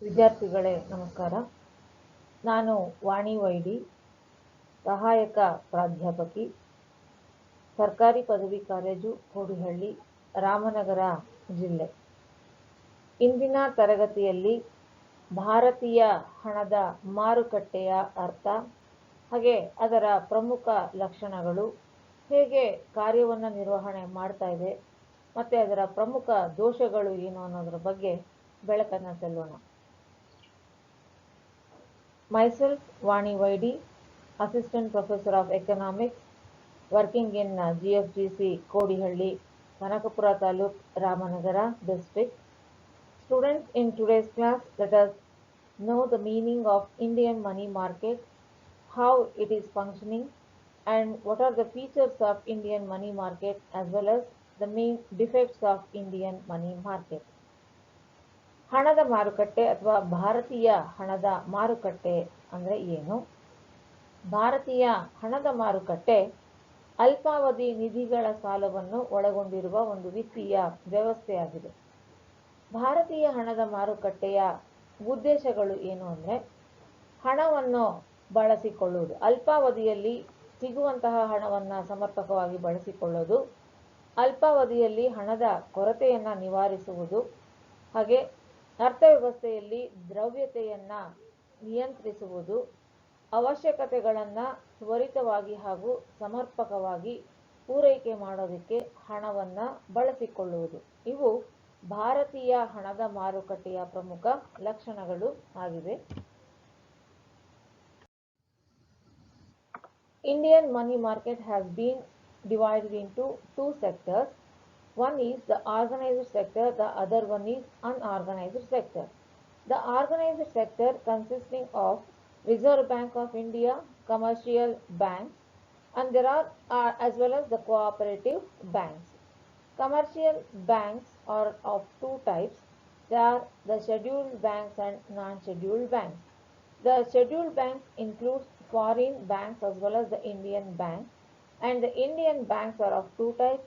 ವಿದ್ಯಾರ್ಥಿಗಳೇ ನಮಸ್ಕಾರ. ನಾನು ವಾಣಿ ವೈಡಿ, ಸಹಾಯಕ ಪ್ರಾಧ್ಯಾಪಕಿ, ಸರ್ಕಾರಿ ಪದವಿ ಕಾಲೇಜು ಕೋಡಿಹಳ್ಳಿ, ರಾಮನಗರ ಜಿಲ್ಲೆ. ಇಂದಿನ ತರಗತಿಯಲ್ಲಿ ಭಾರತೀಯ ಹಣದ ಮಾರುಕಟ್ಟೆಯ ಅರ್ಥ ಹಾಗೆ ಅದರ ಪ್ರಮುಖ ಲಕ್ಷಣಗಳು, ಹೇಗೆ ಕಾರ್ಯವನ್ನು ನಿರ್ವಹಣೆ ಮಾಡ್ತಾ ಇದೆ ಮತ್ತು ಅದರ ಪ್ರಮುಖ ದೋಷಗಳು ಏನು ಅನ್ನೋದ್ರ ಬಗ್ಗೆ ಬೆಳಕನ್ನು ಚೆಲ್ಲೋಣ. Myself, Vani Vaidi, Assistant Professor of Economics, working in GFGC Kodihalli, Kanakapura Taluk, Ramanagara District. Students, in today's class, let us know the meaning of Indian money market, how it is functioning, and what are the features of Indian money market as well as the main defects of Indian money market. ಹಣದ ಮಾರುಕಟ್ಟೆ ಅಥವಾ ಭಾರತೀಯ ಹಣದ ಮಾರುಕಟ್ಟೆ ಅಂದರೆ ಏನು? ಭಾರತೀಯ ಹಣದ ಮಾರುಕಟ್ಟೆ ಅಲ್ಪಾವಧಿ ನಿಧಿಗಳ ಸಾಲವನ್ನು ಒಳಗೊಂಡಿರುವ ಒಂದು ವಿತ್ತೀಯ ವ್ಯವಸ್ಥೆಯಾಗಿದೆ. ಭಾರತೀಯ ಹಣದ ಮಾರುಕಟ್ಟೆಯ ಉದ್ದೇಶಗಳು ಏನು ಅಂದರೆ, ಹಣವನ್ನು ಬಳಸಿಕೊಳ್ಳುವುದು, ಅಲ್ಪಾವಧಿಯಲ್ಲಿ ಸಿಗುವಂತಹ ಹಣವನ್ನು ಸಮರ್ಪಕವಾಗಿ ಬಳಸಿಕೊಳ್ಳೋದು, ಅಲ್ಪಾವಧಿಯಲ್ಲಿ ಹಣದ ಕೊರತೆಯನ್ನು ನಿವಾರಿಸುವುದು, ಹಾಗೆ ಅರ್ಥವ್ಯವಸ್ಥೆಯಲ್ಲಿ ದ್ರವ್ಯತೆಯನ್ನು ನಿಯಂತ್ರಿಸುವುದು, ಅವಶ್ಯಕತೆಗಳನ್ನು ತ್ವರಿತವಾಗಿ ಹಾಗೂ ಸಮರ್ಪಕವಾಗಿ ಪೂರೈಕೆ ಮಾಡೋದಕ್ಕೆ ಹಣವನ್ನು ಬಳಸಿಕೊಳ್ಳುವುದು. ಇವು ಭಾರತೀಯ ಹಣದ ಮಾರುಕಟ್ಟೆಯ ಪ್ರಮುಖ ಲಕ್ಷಣಗಳು ಆಗಿವೆ. Indian money market has been divided into two sectors. One is the organized sector, the other one is unorganized sector. The organized sector consisting of Reserve Bank of India, commercial banks, and there are as well as the cooperative banks. Commercial banks are of two types. They are the scheduled banks and non-scheduled banks. The scheduled banks include foreign banks as well as the Indian banks, and the Indian banks are of two types,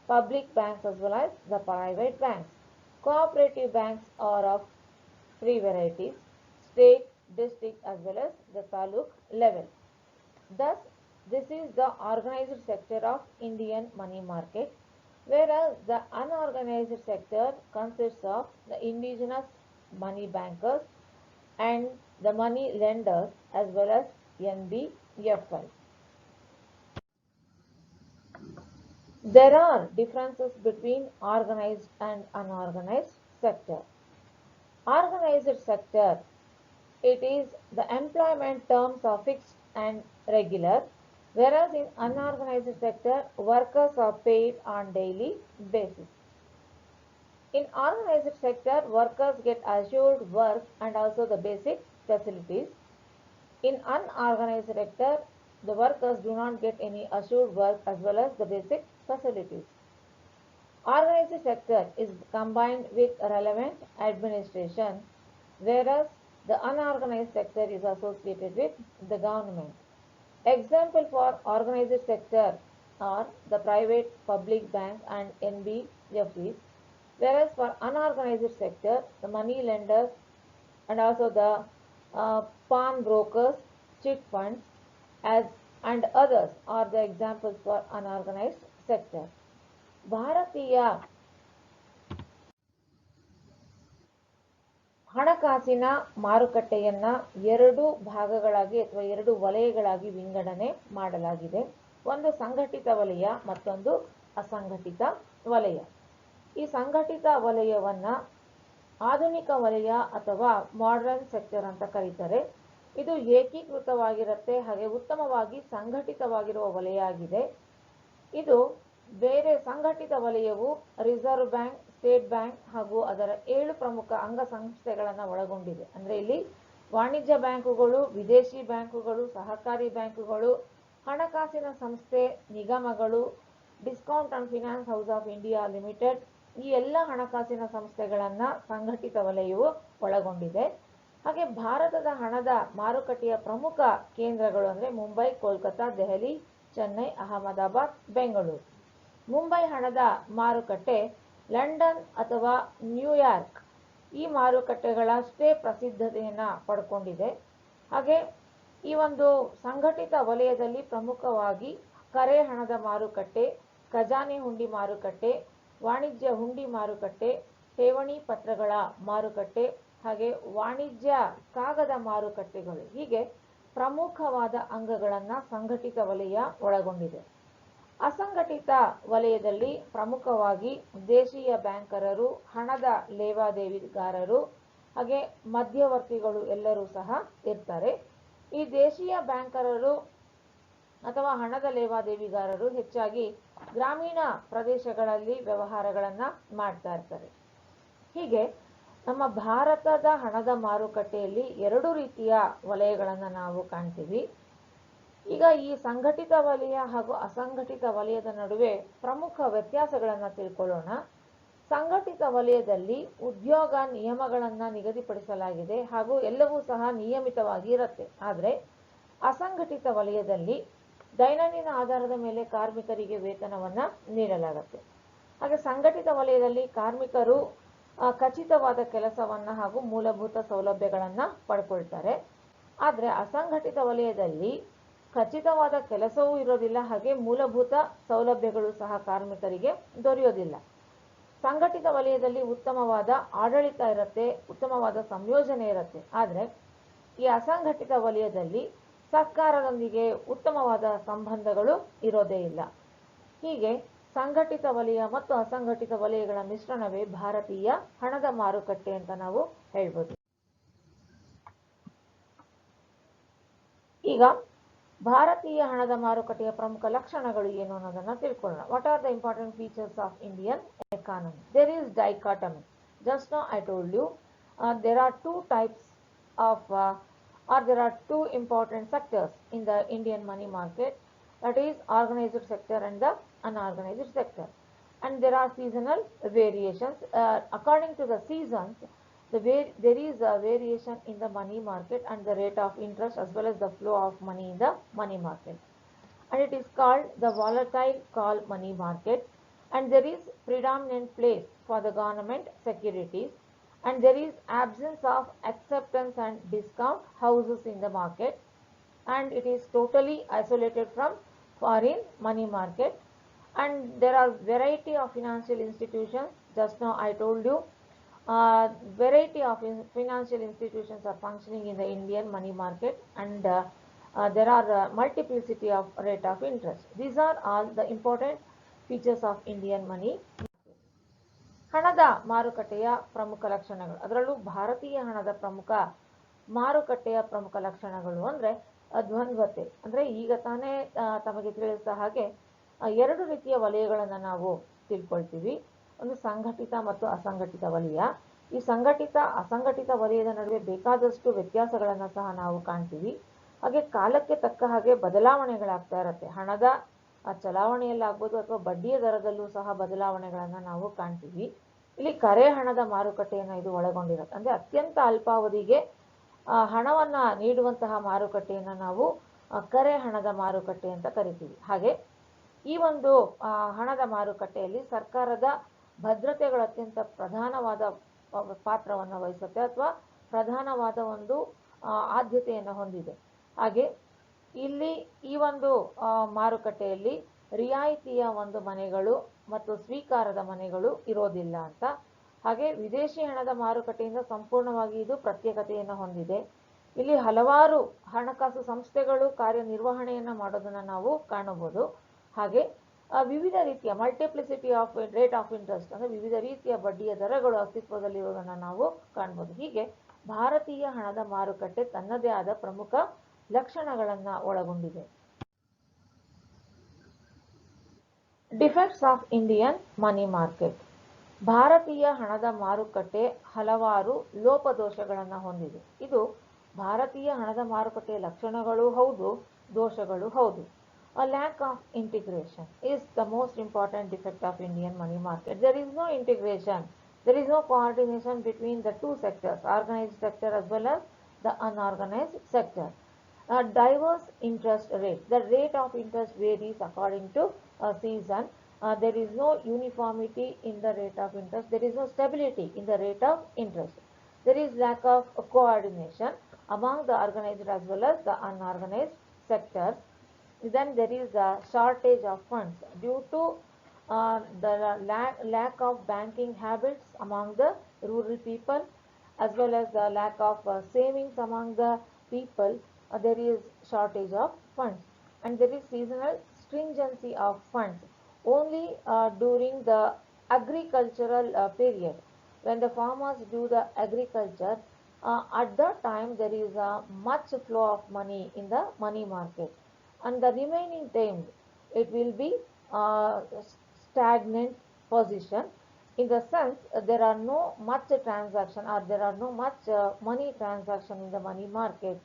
public banks as well as the private banks. Cooperative banks are of three varieties, state, district as well as the taluk level. Thus, this is the organized sector of Indian money market, whereas the unorganized sector consists of the indigenous money bankers and the money lenders as well as NBFI. There are differences between organized and unorganized sector. Organized sector, it is the employment terms are fixed and regular, whereas in unorganized sector, workers are paid on daily basis. In organized sector, workers get assured work and also the basic facilities. In unorganized sector, the workers do not get any assured work as well as the basic facilities. Organized sector is combined with relevant administration, whereas the unorganized sector is associated with the government. Example for organized sector are the private, public banks and NBFCs, whereas for unorganized sector, the money lenders and also the pawn brokers, chit funds and others are the examples for unorganized sector. ಭಾರತೀಯ ಹಣಕಾಸಿನ ಮಾರುಕಟ್ಟೆಯನ್ನ ಎರಡು ಭಾಗಗಳಾಗಿ ಅಥವಾ ಎರಡು ವಲಯಗಳಾಗಿ ವಿಂಗಡಣೆ ಮಾಡಲಾಗಿದೆ. ಒಂದು ಸಂಘಟಿತ ವಲಯ, ಮತ್ತೊಂದು ಅಸಂಘಟಿತ ವಲಯ. ಈ ಸಂಘಟಿತ ವಲಯವನ್ನ ಆಧುನಿಕ ವಲಯ ಅಥವಾ ಮಾಡರ್ನ್ ಸೆಕ್ಟರ್ ಅಂತ ಕರೀತಾರೆ. ಇದು ಏಕೀಕೃತವಾಗಿರುತ್ತೆ, ಹಾಗೆ ಉತ್ತಮವಾಗಿ ಸಂಘಟಿತವಾಗಿರುವ ವಲಯ ಆಗಿದೆ. ಇದು ಬೇರೆ ಸಂಘಟಿತ ವಲಯವು ರಿಸರ್ವ್ ಬ್ಯಾಂಕ್, ಸ್ಟೇಟ್ ಬ್ಯಾಂಕ್ ಹಾಗೂ ಅದರ 7 ಪ್ರಮುಖ ಅಂಗಸಂಸ್ಥೆಗಳನ್ನು ಒಳಗೊಂಡಿದೆ. ಅಂದರೆ ಇಲ್ಲಿ ವಾಣಿಜ್ಯ ಬ್ಯಾಂಕುಗಳು, ವಿದೇಶಿ ಬ್ಯಾಂಕುಗಳು, ಸಹಕಾರಿ ಬ್ಯಾಂಕುಗಳು, ಹಣಕಾಸಿನ ಸಂಸ್ಥೆ, ನಿಗಮಗಳು, discount and finance house of India limited, ಈ ಎಲ್ಲ ಹಣಕಾಸಿನ ಸಂಸ್ಥೆಗಳನ್ನು ಸಂಘಟಿತ ವಲಯವು ಒಳಗೊಂಡಿದೆ. ಹಾಗೆ ಭಾರತದ ಹಣದ ಮಾರುಕಟ್ಟೆಯ ಪ್ರಮುಖ ಕೇಂದ್ರಗಳು ಅಂದರೆ ಮುಂಬೈ, ಕೋಲ್ಕತ್ತಾ, ದೆಹಲಿ, ಚೆನ್ನೈ, ಅಹಮದಾಬಾದ್, ಬೆಂಗಳೂರು. ಮುಂಬೈ ಹಣದ ಮಾರುಕಟ್ಟೆ ಲಂಡನ್ ಅಥವಾ ನ್ಯೂಯಾರ್ಕ್ ಈ ಮಾರುಕಟ್ಟೆಗಳಷ್ಟೇ ಪ್ರಸಿದ್ಧತೆಯನ್ನು ಪಡ್ಕೊಂಡಿದೆ. ಹಾಗೆ ಈ ಒಂದು ಸಂಘಟಿತ ವಲಯದಲ್ಲಿ ಪ್ರಮುಖವಾಗಿ ಕರೆ ಹಣದ ಮಾರುಕಟ್ಟೆ, ಖಜಾನೆ ಹುಂಡಿ ಮಾರುಕಟ್ಟೆ, ವಾಣಿಜ್ಯ ಹುಂಡಿ ಮಾರುಕಟ್ಟೆ, ಠೇವಣಿ ಪತ್ರಗಳ ಮಾರುಕಟ್ಟೆ, ಹಾಗೆ ವಾಣಿಜ್ಯ ಕಾಗದ ಮಾರುಕಟ್ಟೆಗಳು, ಹೀಗೆ ಪ್ರಮುಖವಾದ ಅಂಗಗಳನ್ನು ಸಂಘಟಿತ ವಲಯ ಒಳಗೊಂಡಿದೆ. ಅಸಂಘಟಿತ ವಲಯದಲ್ಲಿ ಪ್ರಮುಖವಾಗಿ ದೇಶೀಯ ಬ್ಯಾಂಕರರು, ಹಣದ ಲೇವಾದೇವಿಗಾರರು, ಹಾಗೆ ಮಧ್ಯವರ್ತಿಗಳು ಎಲ್ಲರೂ ಸಹ ಇರ್ತಾರೆ. ಈ ದೇಶೀಯ ಬ್ಯಾಂಕರರು ಅಥವಾ ಹಣದ ಲೇವಾದೇವಿಗಾರರು ಹೆಚ್ಚಾಗಿ ಗ್ರಾಮೀಣ ಪ್ರದೇಶಗಳಲ್ಲಿ ವ್ಯವಹಾರಗಳನ್ನು ಮಾಡ್ತಾ ಇರ್ತಾರೆ. ಹೀಗೆ ನಮ್ಮ ಭಾರತದ ಹಣದ ಮಾರುಕಟ್ಟೆಯಲ್ಲಿ ಎರಡು ರೀತಿಯ ವಲಯಗಳನ್ನು ನಾವು ಕಾಣ್ತೀವಿ. ಈಗ ಈ ಸಂಘಟಿತ ವಲಯ ಹಾಗೂ ಅಸಂಘಟಿತ ವಲಯದ ನಡುವೆ ಪ್ರಮುಖ ವ್ಯತ್ಯಾಸಗಳನ್ನು ತಿಳ್ಕೊಳ್ಳೋಣ. ಸಂಘಟಿತ ವಲಯದಲ್ಲಿ ಉದ್ಯೋಗ ನಿಯಮಗಳನ್ನು ನಿಗದಿಪಡಿಸಲಾಗಿದೆ ಹಾಗೂ ಎಲ್ಲವೂ ಸಹ ನಿಯಮಿತವಾಗಿ ಇರುತ್ತೆ. ಆದರೆ ಅಸಂಘಟಿತ ವಲಯದಲ್ಲಿ ದೈನಂದಿನ ಆಧಾರದ ಮೇಲೆ ಕಾರ್ಮಿಕರಿಗೆ ವೇತನವನ್ನು ನೀಡಲಾಗುತ್ತೆ. ಹಾಗೆ ಸಂಘಟಿತ ವಲಯದಲ್ಲಿ ಕಾರ್ಮಿಕರು ಖಚಿತವಾದ ಕೆಲಸವನ್ನು ಹಾಗೂ ಮೂಲಭೂತ ಸೌಲಭ್ಯಗಳನ್ನು ಪಡ್ಕೊಳ್ತಾರೆ. ಆದರೆ ಅಸಂಘಟಿತ ವಲಯದಲ್ಲಿ ಖಚಿತವಾದ ಕೆಲಸವೂ ಇರೋದಿಲ್ಲ, ಹಾಗೆ ಮೂಲಭೂತ ಸೌಲಭ್ಯಗಳು ಸಹ ಕಾರ್ಮಿಕರಿಗೆ ದೊರೆಯೋದಿಲ್ಲ. ಸಂಘಟಿತ ವಲಯದಲ್ಲಿ ಉತ್ತಮವಾದ ಆಡಳಿತ ಇರುತ್ತೆ, ಉತ್ತಮವಾದ ಸಂಯೋಜನೆ ಇರುತ್ತೆ. ಆದರೆ ಈ ಅಸಂಘಟಿತ ವಲಯದಲ್ಲಿ ಸರ್ಕಾರದೊಂದಿಗೆ ಉತ್ತಮವಾದ ಸಂಬಂಧಗಳು ಇರೋದೇ ಇಲ್ಲ. ಹೀಗೆ ಸಂಘಟಿತ ವಲಯ ಮತ್ತು ಅಸಂಘಟಿತ ವಲಯಗಳ ಮಿಶ್ರಣವೇ ಭಾರತೀಯ ಹಣದ ಮಾರುಕಟ್ಟೆ ಅಂತ ನಾವು ಹೇಳ್ಬೋದು. ಈಗ ಭಾರತೀಯ ಹಣದ ಮಾರುಕಟ್ಟೆಯ ಪ್ರಮುಖ ಲಕ್ಷಣಗಳು ಏನು ಅನ್ನೋದನ್ನ ತಿಳ್ಕೊಳ್ಳೋಣ. What are the important features of Indian economy? There is dichotomy. Just now I told you there are two types of or there are two important sectors in the Indian money market, that is organized sector and the unorganized sector, and there are seasonal variations. According to the seasons, there is a variation in the money market and the rate of interest as well as the flow of money in the money market, and it is called the volatile call money market. And there is predominant place for the government securities, and there is absence of acceptance and discount houses in the market, and it is totally isolated from foreign money market. And there are variety of financial institutions. Just now I told you variety of financial institutions are functioning in the Indian money market, and there are multiplicity of rate of interest. These are all the important features of Indian money. ಹಣದ ಮಾರುಕಟ್ಟೆಯ ಪ್ರಮುಖ ಲಕ್ಷಣಗಳು, ಅದರಲ್ಲೂ ಭಾರತೀಯ ಹಣದ ಪ್ರಮುಖ ಮಾರುಕಟ್ಟೆಯ ಪ್ರಮುಖ ಲಕ್ಷಣಗಳು ಅಂದರೆ ದ್ವಂದ್ವತೆ. ಅಂದರೆ ಈಗ ತಾನೇ ತಮಗೆ ತಿಳಿಸಿದ ಹಾಗೆ ಎರಡು ರೀತಿಯ ವಲಯಗಳನ್ನು ನಾವು ತಿಳ್ಕೊಳ್ತೀವಿ. ಒಂದು ಸಂಘಟಿತ ಮತ್ತು ಅಸಂಘಟಿತ ವಲಯ. ಈ ಸಂಘಟಿತ ಅಸಂಘಟಿತ ವಲಯದ ನಡುವೆ ಬೇಕಾದಷ್ಟು ವ್ಯತ್ಯಾಸಗಳನ್ನು ಸಹ ನಾವು ಕಾಣ್ತೀವಿ. ಹಾಗೆ ಕಾಲಕ್ಕೆ ತಕ್ಕ ಹಾಗೆ ಬದಲಾವಣೆಗಳಾಗ್ತಾ ಇರುತ್ತೆ. ಹಣದ ಚಲಾವಣೆಯಲ್ಲಾಗ್ಬೋದು ಅಥವಾ ಬಡ್ಡಿಯ ದರದಲ್ಲೂ ಸಹ ಬದಲಾವಣೆಗಳನ್ನು ನಾವು ಕಾಣ್ತೀವಿ. ಇಲ್ಲಿ ಕರೆ ಹಣದ ಮಾರುಕಟ್ಟೆಯನ್ನು ಇದು ಒಳಗೊಂಡಿರುತ್ತೆ. ಅಂದರೆ ಅತ್ಯಂತ ಅಲ್ಪಾವಧಿಗೆ ಹಣವನ್ನು ನೀಡುವಂತಹ ಮಾರುಕಟ್ಟೆಯನ್ನು ನಾವು ಕರೆ ಹಣದ ಮಾರುಕಟ್ಟೆ ಅಂತ ಕರಿತೀವಿ. ಹಾಗೆ ಈ ಒಂದು ಹಣದ ಮಾರುಕಟ್ಟೆಯಲ್ಲಿ ಸರ್ಕಾರದ ಭದ್ರತೆಗಳು ಅತ್ಯಂತ ಪ್ರಧಾನವಾದ ಪಾತ್ರವನ್ನು ವಹಿಸುತ್ತೆ ಅಥವಾ ಪ್ರಧಾನವಾದ ಒಂದು ಆದ್ಯತೆಯನ್ನು ಹೊಂದಿದೆ. ಹಾಗೆ ಇಲ್ಲಿ ಈ ಒಂದು ಮಾರುಕಟ್ಟೆಯಲ್ಲಿ ರಿಯಾಯಿತಿಯ ಒಂದು ಮನೆಗಳು ಮತ್ತು ಸ್ವೀಕಾರದ ಮನೆಗಳು ಇರೋದಿಲ್ಲ ಅಂತ. ಹಾಗೆ ವಿದೇಶಿ ಹಣದ ಮಾರುಕಟ್ಟೆಯಿಂದ ಸಂಪೂರ್ಣವಾಗಿ ಇದು ಪ್ರತ್ಯೇಕತೆಯನ್ನು ಹೊಂದಿದೆ. ಇಲ್ಲಿ ಹಲವಾರು ಹಣಕಾಸು ಸಂಸ್ಥೆಗಳು ಕಾರ್ಯನಿರ್ವಹಣೆಯನ್ನು ಮಾಡೋದನ್ನು ನಾವು ಕಾಣಬಹುದು. ಹಾಗೆ ವಿವಿಧ ರೀತಿಯ multiplicity of rate of interest ಅಂದರೆ ವಿವಿಧ ರೀತಿಯ ಬಡ್ಡಿಯ ದರಗಳು ಅಸ್ತಿತ್ವದಲ್ಲಿರುವುದನ್ನು ನಾವು ಕಾಣಬಹುದು. ಹೀಗೆ ಭಾರತೀಯ ಹಣದ ಮಾರುಕಟ್ಟೆ ತನ್ನದೇ ಆದ ಪ್ರಮುಖ ಲಕ್ಷಣಗಳನ್ನು ಒಳಗೊಂಡಿದೆ. Defects of Indian money market. ಭಾರತೀಯ ಹಣದ ಮಾರುಕಟ್ಟೆ ಹಲವಾರು ಲೋಪದೋಷಗಳನ್ನು ಹೊಂದಿದೆ. ಇದು ಭಾರತೀಯ ಹಣದ ಮಾರುಕಟ್ಟೆಯ ಲಕ್ಷಣಗಳು ಹೌದು, ದೋಷಗಳು ಹೌದು. A lack of integration is the most important defect of Indian money market. There is no integration, there is no coordination between the two sectors, organized sector as well as the unorganized sector. Diverse interest rate. The rate of interest varies according to a season. there is no uniformity in the rate of interest, there is no stability in the rate of interest, there is lack of coordination among the organized as well as the unorganized sectors. Then there is a shortage of funds due to the lack of banking habits among the rural people, as well as the lack of savings among the people. There is shortage of funds, and there is seasonal stringency of funds only during the agricultural period. When the farmers do the agriculture, at that time there is much flow of money in the money market, and the remaining time it will be stagnant position, in the sense there are no much transaction, or there are no much money transaction in the money market.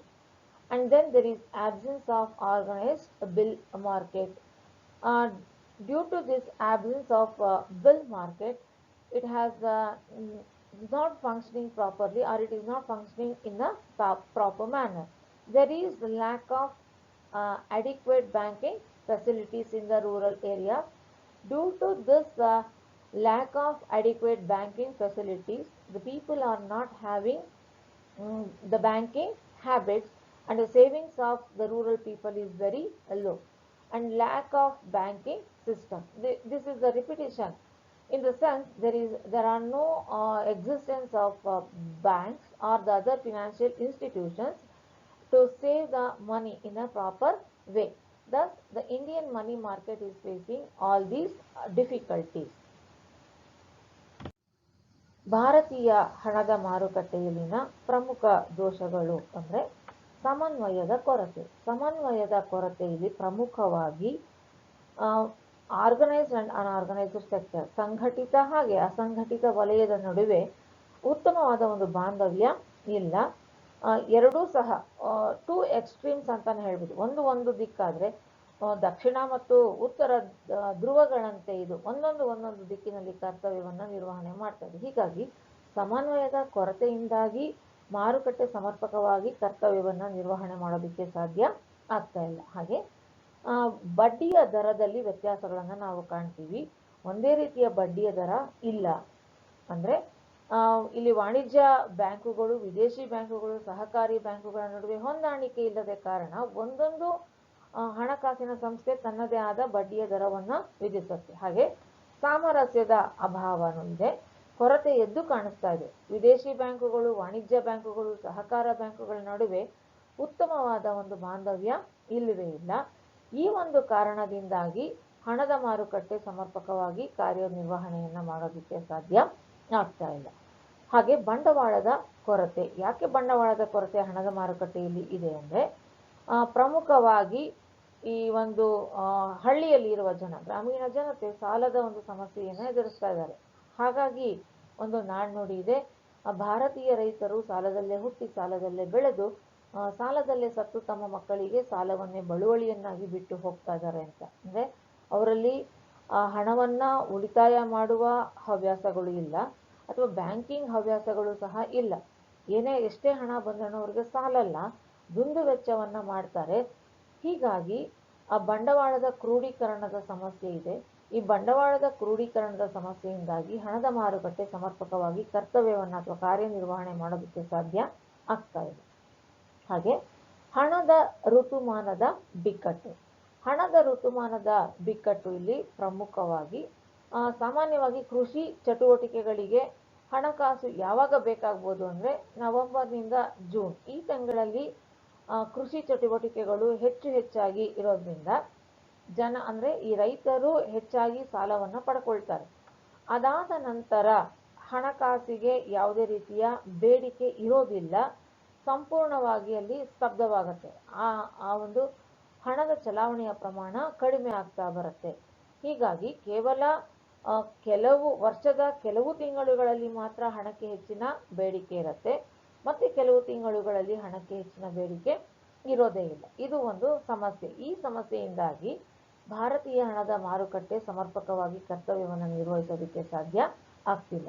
And then there is absence of organized bill market. uh, Due to this absence of bill market, it has not functioning properly, or it is not functioning in a proper manner. There is lack of adequate banking facilities in the rural areas. Due to this lack of adequate banking facilities, the people are not having the banking habits, and the savings of the rural people is very low, and lack of banking system. This is the repetition, in the sense there are no existence of banks or the other financial institutions to save the money in a proper way. Thus, the Indian money market is facing all these difficulties. ಭಾರತೀಯ ಹಣದ ಮಾರುಕಟ್ಟೆಯಲ್ಲಿನ ಪ್ರಮುಖ ದೋಷಗಳು ಅಂದರೆ ಸಮನ್ವಯದ ಕೊರತೆ. ಸಮನ್ವಯದ ಕೊರತೆಯಲ್ಲಿ ಪ್ರಮುಖವಾಗಿ organised and unorganised sector, ಸಂಘಟಿತ ಹಾಗೆ ಅಸಂಘಟಿತ ವಲಯದ ನಡುವೆ ಉತ್ತಮವಾದ ಒಂದು ಬಾಂಧವ್ಯ ಇಲ್ಲ. ಎರಡೂ ಸಹ ಟೂ ಎಕ್ಸ್ಟ್ರೀಮ್ಸ್ ಅಂತಾನೆ ಹೇಳ್ಬೋದು. ಒಂದು ದಿಕ್ಕಾದ್ರೆ ದಕ್ಷಿಣ ಮತ್ತು ಉತ್ತರ ಧ್ರುವಗಳಂತೆ ಇದು ಒಂದೊಂದು ದಿಕ್ಕಿನಲ್ಲಿ ಕರ್ತವ್ಯವನ್ನು ನಿರ್ವಹಣೆ ಮಾಡ್ತದೆ. ಹೀಗಾಗಿ ಸಮನ್ವಯದ ಕೊರತೆಯಿಂದಾಗಿ ಮಾರುಕಟ್ಟೆ ಸಮರ್ಪಕವಾಗಿ ಕರ್ತವ್ಯವನ್ನು ನಿರ್ವಹಣೆ ಮಾಡೋದಕ್ಕೆ ಸಾಧ್ಯ ಆಗ್ತಾ ಇಲ್ಲ. ಹಾಗೆ ಬಡ್ಡಿಯ ದರದಲ್ಲಿ ವ್ಯತ್ಯಾಸಗಳನ್ನು ನಾವು ಕಾಣ್ತೀವಿ. ಒಂದೇ ರೀತಿಯ ಬಡ್ಡಿಯ ದರ ಇಲ್ಲ. ಅಂದರೆ ಇಲ್ಲಿ ವಾಣಿಜ್ಯ ಬ್ಯಾಂಕುಗಳು, ವಿದೇಶಿ ಬ್ಯಾಂಕುಗಳು, ಸಹಕಾರಿ ಬ್ಯಾಂಕುಗಳ ನಡುವೆ ಹೊಂದಾಣಿಕೆ ಇಲ್ಲದೆ ಕಾರಣ ಒಂದೊಂದು ಹಣಕಾಸಿನ ಸಂಸ್ಥೆ ತನ್ನದೇ ಆದ ಬಡ್ಡಿಯ ದರವನ್ನು ವಿಧಿಸುತ್ತೆ. ಹಾಗೆ ಸಾಮರಸ್ಯದ ಅಭಾವನೂ ಇದೆ, ಕೊರತೆ ಎದ್ದು ಕಾಣಿಸ್ತಾ ಇದೆ. ವಿದೇಶಿ ಬ್ಯಾಂಕುಗಳು, ವಾಣಿಜ್ಯ ಬ್ಯಾಂಕುಗಳು, ಸಹಕಾರ ಬ್ಯಾಂಕುಗಳ ನಡುವೆ ಉತ್ತಮವಾದ ಒಂದು ಬಾಂಧವ್ಯ ಇಲ್ಲವೇ ಇಲ್ಲ. ಈ ಒಂದು ಕಾರಣದಿಂದಾಗಿ ಹಣದ ಮಾರುಕಟ್ಟೆ ಸಮರ್ಪಕವಾಗಿ ಕಾರ್ಯನಿರ್ವಹಣೆಯನ್ನು ಮಾಡೋದಕ್ಕೆ ಸಾಧ್ಯ ಆಗ್ತಾ ಇಲ್ಲ. ಹಾಗೆ ಬಂಡವಾಳದ ಕೊರತೆ. ಯಾಕೆ ಬಂಡವಾಳದ ಕೊರತೆ ಹಣದ ಮಾರುಕಟ್ಟೆಯಲ್ಲಿ ಇದೆ ಅಂದರೆ, ಪ್ರಮುಖವಾಗಿ ಈ ಒಂದು ಹಳ್ಳಿಯಲ್ಲಿ ಇರುವ ಜನ, ಗ್ರಾಮೀಣ ಜನತೆ ಸಾಲದ ಒಂದು ಸಮಸ್ಯೆಯನ್ನು ಎದುರಿಸ್ತಾ ಇದ್ದಾರೆ. ಹಾಗಾಗಿ ಒಂದು ನಾಣ್ಣುಡಿ ಇದೆ, ಭಾರತೀಯ ರೈತರು ಸಾಲದಲ್ಲೇ ಹುಟ್ಟಿ ಸಾಲದಲ್ಲೇ ಬೆಳೆದು ಸಾಲದಲ್ಲೇ ಸತ್ತು ತಮ್ಮ ಮಕ್ಕಳಿಗೆ ಸಾಲವನ್ನೇ ಬಳುವಳಿಯನ್ನಾಗಿ ಬಿಟ್ಟು ಹೋಗ್ತಾ ಇದ್ದಾರೆ ಅಂತ. ಅಂದರೆ ಅವರಲ್ಲಿ ಹಣವನ್ನ ಉಳಿತಾಯ ಮಾಡುವ ಹವ್ಯಾಸಗಳು ಇಲ್ಲ, ಅಥವಾ ಬ್ಯಾಂಕಿಂಗ್ ಹವ್ಯಾಸಗಳು ಸಹ ಇಲ್ಲ. ಎಷ್ಟೇ ಹಣ ಬಂದ್ರೂ ಅವ್ರಿಗೆ ಸಾಲಲ್ಲ, ದುಂದು ವೆಚ್ಚವನ್ನ ಮಾಡ್ತಾರೆ. ಹೀಗಾಗಿ ಆ ಬಂಡವಾಳದ ಕ್ರೋಢೀಕರಣದ ಸಮಸ್ಯೆ ಇದೆ. ಈ ಬಂಡವಾಳದ ಕ್ರೋಢೀಕರಣದ ಸಮಸ್ಯೆಯಿಂದಾಗಿ ಹಣದ ಮಾರುಕಟ್ಟೆ ಸಮರ್ಪಕವಾಗಿ ಕರ್ತವ್ಯವನ್ನು ಅಥವಾ ಕಾರ್ಯನಿರ್ವಹಣೆ ಮಾಡೋದಕ್ಕೆ ಸಾಧ್ಯ ಆಗ್ತಾ ಇದೆ. ಹಾಗೆ ಹಣದ ಋತುಮಾನದ ಬಿಕ್ಕಟ್ಟು. ಹಣದ ಋತುಮಾನದ ಬಿಕ್ಕಟ್ಟು ಇಲ್ಲಿ ಪ್ರಮುಖವಾಗಿ ಸಾಮಾನ್ಯವಾಗಿ ಕೃಷಿ ಚಟುವಟಿಕೆಗಳಿಗೆ ಹಣಕಾಸು ಯಾವಾಗ ಬೇಕಾಗ್ಬೋದು ಅಂದರೆ ನವೆಂಬರ್ನಿಂದ ಜೂನ್ ಈ ತಿಂಗಳಲ್ಲಿ ಕೃಷಿ ಚಟುವಟಿಕೆಗಳು ಹೆಚ್ಚಾಗಿ ಇರೋದ್ರಿಂದ ಅಂದರೆ ಈ ರೈತರು ಹೆಚ್ಚಾಗಿ ಸಾಲವನ್ನು ಪಡ್ಕೊಳ್ತಾರೆ. ಅದಾದ ನಂತರ ಹಣಕಾಸಿಗೆ ಯಾವುದೇ ರೀತಿಯ ಬೇಡಿಕೆ ಇರೋದಿಲ್ಲ, ಸಂಪೂರ್ಣವಾಗಿ ಅಲ್ಲಿ ಸ್ತಬ್ಧವಾಗುತ್ತೆ. ಆ ಒಂದು ಹಣದ ಚಲಾವಣೆಯ ಪ್ರಮಾಣ ಕಡಿಮೆ ಆಗ್ತಾ ಬರುತ್ತೆ. ಹೀಗಾಗಿ ಕೇವಲ ವರ್ಷದ ಕೆಲವು ತಿಂಗಳುಗಳಲ್ಲಿ ಮಾತ್ರ ಹಣಕ್ಕೆ ಹೆಚ್ಚಿನ ಬೇಡಿಕೆ ಇರುತ್ತೆ, ಮತ್ತೆ ಕೆಲವು ತಿಂಗಳುಗಳಲ್ಲಿ ಹಣಕ್ಕೆ ಹೆಚ್ಚಿನ ಬೇಡಿಕೆ ಇರೋದೇ ಇಲ್ಲ. ಇದು ಒಂದು ಸಮಸ್ಯೆ. ಈ ಸಮಸ್ಯೆಯಿಂದಾಗಿ ಭಾರತೀಯ ಹಣದ ಮಾರುಕಟ್ಟೆ ಸಮರ್ಪಕವಾಗಿ ಕರ್ತವ್ಯವನ್ನು ನಿರ್ವಹಿಸೋದಕ್ಕೆ ಸಾಧ್ಯ ಆಗ್ತಿಲ್ಲ.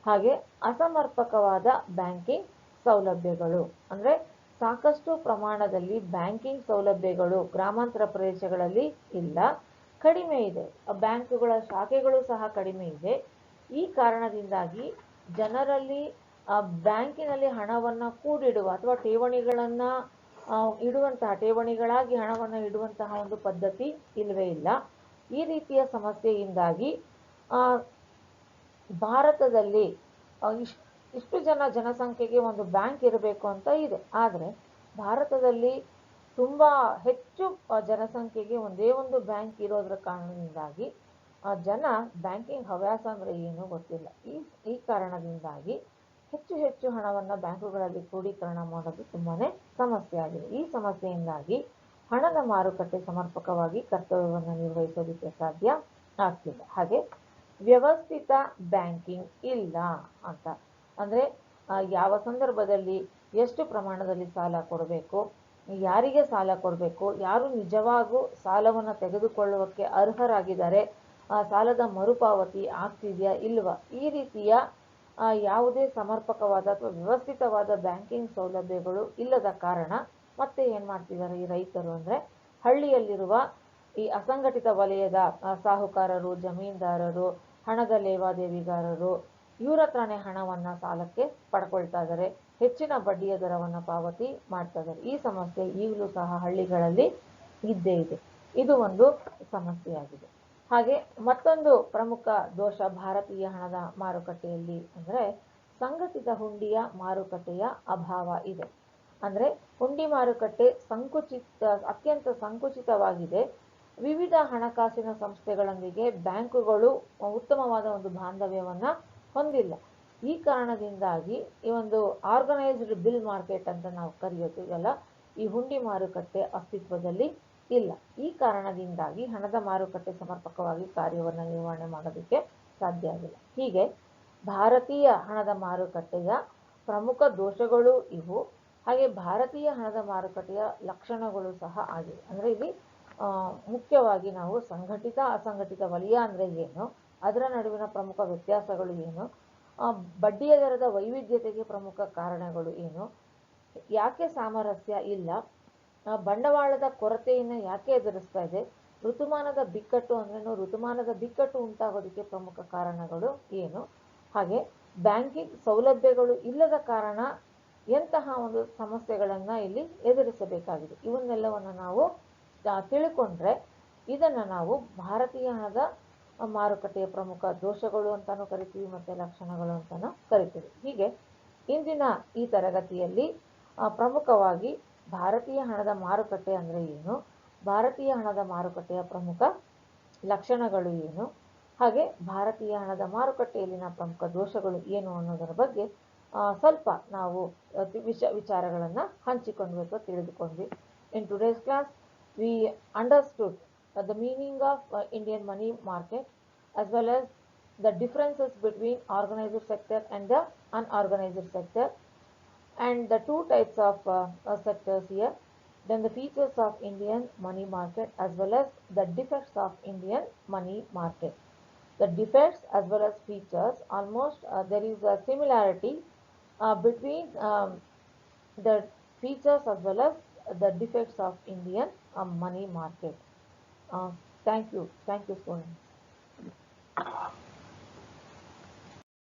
ಹಾಗೆ ಅಸಮರ್ಪಕವಾದ ಬ್ಯಾಂಕಿಂಗ್ ಸೌಲಭ್ಯಗಳು, ಅಂದರೆ ಸಾಕಷ್ಟು ಪ್ರಮಾಣದಲ್ಲಿ ಬ್ಯಾಂಕಿಂಗ್ ಸೌಲಭ್ಯಗಳು ಗ್ರಾಮಾಂತರ ಪ್ರದೇಶಗಳಲ್ಲಿ ಇಲ್ಲ. ಕಡಿಮೆ ಇದೆ, ಬ್ಯಾಂಕುಗಳ ಶಾಖೆಗಳು ಸಹ ಕಡಿಮೆ ಇದೆ. ಈ ಕಾರಣದಿಂದಾಗಿ ಜನರಲ್ಲಿ ಬ್ಯಾಂಕಿನಲ್ಲಿ ಹಣವನ್ನು ಕೂಡಿಡುವ ಅಥವಾ ಠೇವಣಿಗಳನ್ನು ಇಡುವಂತಹ ಠೇವಣಿಗಳಾಗಿ ಹಣವನ್ನು ಇಡುವಂತಹ ಒಂದು ಪದ್ಧತಿ ಇಲ್ಲವೇ ಇಲ್ಲ. ಈ ರೀತಿಯ ಸಮಸ್ಯೆಯಿಂದಾಗಿ ಭಾರತದಲ್ಲಿ ಇಷ್ಟು ಜನಸಂಖ್ಯೆಗೆ ಒಂದು ಬ್ಯಾಂಕ್ ಇರಬೇಕು ಅಂತ ಇದೆ. ಆದರೆ ಭಾರತದಲ್ಲಿ ತುಂಬ ಹೆಚ್ಚು ಜನಸಂಖ್ಯೆಗೆ ಒಂದೇ ಒಂದು ಬ್ಯಾಂಕ್ ಇರೋದ್ರ ಕಾರಣದಿಂದಾಗಿ ಜನ ಬ್ಯಾಂಕಿಂಗ್ ಹವ್ಯಾಸ ಅಂದರೆ ಏನೂ ಗೊತ್ತಿಲ್ಲ. ಈ ಕಾರಣದಿಂದಾಗಿ ಹೆಚ್ಚು ಹಣವನ್ನು ಬ್ಯಾಂಕುಗಳಲ್ಲಿ ಕ್ರೋಢೀಕರಣ ಮಾಡೋದು ತುಂಬಾ ಸಮಸ್ಯೆ ಆಗಿದೆ. ಈ ಸಮಸ್ಯೆಯಿಂದಾಗಿ ಹಣದ ಮಾರುಕಟ್ಟೆ ಸಮರ್ಪಕವಾಗಿ ಕರ್ತವ್ಯವನ್ನು ನಿರ್ವಹಿಸೋದಕ್ಕೆ ಸಾಧ್ಯ ಆಗ್ತಿಲ್ಲ. ಹಾಗೆ ವ್ಯವಸ್ಥಿತ ಬ್ಯಾಂಕಿಂಗ್ ಇಲ್ಲ ಅಂತ ಅಂದರೆ ಯಾವ ಸಂದರ್ಭದಲ್ಲಿ ಎಷ್ಟು ಪ್ರಮಾಣದಲ್ಲಿ ಸಾಲ ಕೊಡಬೇಕು, ಯಾರಿಗೆ ಸಾಲ ಕೊಡಬೇಕು, ಯಾರು ನಿಜವಾಗೂ ಸಾಲವನ್ನು ತೆಗೆದುಕೊಳ್ಳುವಕ್ಕೆ ಅರ್ಹರಾಗಿದ್ದಾರೆ, ಸಾಲದ ಮರುಪಾವತಿ ಆಗ್ತಿದೆಯಾ ಇಲ್ವಾ, ಈ ರೀತಿಯ ಯಾವುದೇ ಸಮರ್ಪಕವಾದ ಅಥವಾ ವ್ಯವಸ್ಥಿತವಾದ ಬ್ಯಾಂಕಿಂಗ್ ಸೌಲಭ್ಯಗಳು ಇಲ್ಲದ ಕಾರಣ ಮತ್ತೆ ಏನು ಮಾಡ್ತಿದ್ದಾರೆ ಈ ರೈತರು ಅಂದರೆ ಹಳ್ಳಿಯಲ್ಲಿರುವ ಈ ಅಸಂಘಟಿತ ವಲಯದ ಸಾಹುಕಾರರು, ಜಮೀನ್ದಾರರು, ಹಣದ ಲೇವಾದೇವಿಗಾರರು ಇವರ ಹತ್ರನೇ ಹಣವನ್ನು ಸಾಲಕ್ಕೆ ಪಡ್ಕೊಳ್ತಾ ಇದ್ದಾರೆ, ಹೆಚ್ಚಿನ ಬಡ್ಡಿಯ ದರವನ್ನು ಪಾವತಿ ಮಾಡ್ತಾ ಇದ್ದಾರೆ. ಈ ಸಮಸ್ಯೆ ಈಗಲೂ ಸಹ ಹಳ್ಳಿಗಳಲ್ಲಿ ಇದ್ದೇ ಇದೆ. ಇದು ಒಂದು ಸಮಸ್ಯೆಯಾಗಿದೆ. ಹಾಗೆ ಮತ್ತೊಂದು ಪ್ರಮುಖ ದೋಷ ಭಾರತೀಯ ಹಣದ ಮಾರುಕಟ್ಟೆಯಲ್ಲಿ ಅಂದರೆ ಸಂಘಟಿತ ಹುಂಡಿಯ ಮಾರುಕಟ್ಟೆಯ ಅಭಾವ ಇದೆ. ಅಂದರೆ ಹುಂಡಿ ಮಾರುಕಟ್ಟೆ ಅತ್ಯಂತ ಸಂಕುಚಿತವಾಗಿದೆ. ವಿವಿಧ ಹಣಕಾಸಿನ ಸಂಸ್ಥೆಗಳೊಂದಿಗೆ ಬ್ಯಾಂಕುಗಳು ಉತ್ತಮವಾದ ಒಂದು ಬಾಂಧವ್ಯವನ್ನು ಹೊಂದಿಲ್ಲ. ಈ ಕಾರಣದಿಂದಾಗಿ ಈ ಒಂದು ಆರ್ಗನೈಸ್ಡ್ ಬಿಲ್ ಮಾರ್ಕೆಟ್ ಅಂತ ನಾವು ಕರೆಯೋತೀವಲ್ಲ, ಈ ಹುಂಡಿ ಮಾರುಕಟ್ಟೆ ಅಸ್ತಿತ್ವದಲ್ಲಿ ಇಲ್ಲ. ಈ ಕಾರಣದಿಂದಾಗಿ ಹಣದ ಮಾರುಕಟ್ಟೆ ಸಮರ್ಪಕವಾಗಿ ಕಾರ್ಯವನ್ನು ನಿರ್ವಹಣೆ ಮಾಡೋದಕ್ಕೆ ಸಾಧ್ಯ ಆಗಿಲ್ಲ. ಹೀಗೆ ಭಾರತೀಯ ಹಣದ ಮಾರುಕಟ್ಟೆಯ ಪ್ರಮುಖ ದೋಷಗಳು ಇವು. ಹಾಗೆ ಭಾರತೀಯ ಹಣದ ಮಾರುಕಟ್ಟೆಯ ಲಕ್ಷಣಗಳು ಸಹ ಆಗಿವೆ. ಅಂದರೆ ಇಲ್ಲಿ ಮುಖ್ಯವಾಗಿ ನಾವು ಸಂಘಟಿತ ಅಸಂಘಟಿತ ವಲಯ ಅಂದರೆ ಏನು, ಅದರ ನಡುವಿನ ಪ್ರಮುಖ ವ್ಯತ್ಯಾಸಗಳು ಏನು, ಬಡ್ಡಿಯ ದರದ ವೈವಿಧ್ಯತೆಗೆ ಪ್ರಮುಖ ಕಾರಣಗಳು ಏನು, ಯಾಕೆ ಸಾಮರಸ್ಯ ಇಲ್ಲ, ಬಂಡವಾಳದ ಕೊರತೆಯನ್ನು ಯಾಕೆ ಎದುರಿಸ್ತಾ ಇದೆ, ಋತುಮಾನದ ಬಿಕ್ಕಟ್ಟು ಅಂದ್ರೇನು, ಋತುಮಾನದ ಬಿಕ್ಕಟ್ಟು ಉಂಟಾಗೋದಕ್ಕೆ ಪ್ರಮುಖ ಕಾರಣಗಳು ಏನು, ಹಾಗೆ ಬ್ಯಾಂಕಿಂಗ್ ಸೌಲಭ್ಯಗಳು ಇಲ್ಲದ ಕಾರಣ ಎಂತಹ ಒಂದು ಸಮಸ್ಯೆಗಳನ್ನು ಇಲ್ಲಿ ಎದುರಿಸಬೇಕಾಗಿದೆ. ಇವನ್ನೆಲ್ಲವನ್ನು ನಾವು ತಿಳ್ಕೊಂಡ್ರೆ ಇದನ್ನು ನಾವು ಭಾರತೀಯ ಹಣದ ಮಾರುಕಟ್ಟೆಯ ಪ್ರಮುಖ ದೋಷಗಳು ಅಂತಾನೂ ಕರಿತೀವಿ ಮತ್ತು ಲಕ್ಷಣಗಳು ಅಂತಾನೂ ಕರಿತೀವಿ. ಹೀಗೆ ಇಂದಿನ ಈ ತರಗತಿಯಲ್ಲಿ ಪ್ರಮುಖವಾಗಿ ಭಾರತೀಯ ಹಣದ ಮಾರುಕಟ್ಟೆ ಅಂದರೆ ಏನು, ಭಾರತೀಯ ಹಣದ ಮಾರುಕಟ್ಟೆಯ ಪ್ರಮುಖ ಲಕ್ಷಣಗಳು ಏನು, ಹಾಗೆ ಭಾರತೀಯ ಹಣದ ಮಾರುಕಟ್ಟೆಯಲ್ಲಿನ ಪ್ರಮುಖ ದೋಷಗಳು ಏನು ಅನ್ನೋದರ ಬಗ್ಗೆ ಸ್ವಲ್ಪ ನಾವು ವಿಚಾರಗಳನ್ನು ಹಂಚಿಕೊಂಡ್ವಿ ಅಥವಾ ತಿಳಿದುಕೊಂಡ್ವಿ. In today's class we understood the meaning of Indian money market as well as the differences between organized sector and the unorganized sector and the two types of sectors here, then the features of Indian money market as well as the defects of Indian money market. The defects as well as features, almost there is a similarity between the features as well as the defects of Indian money market. Thank you students.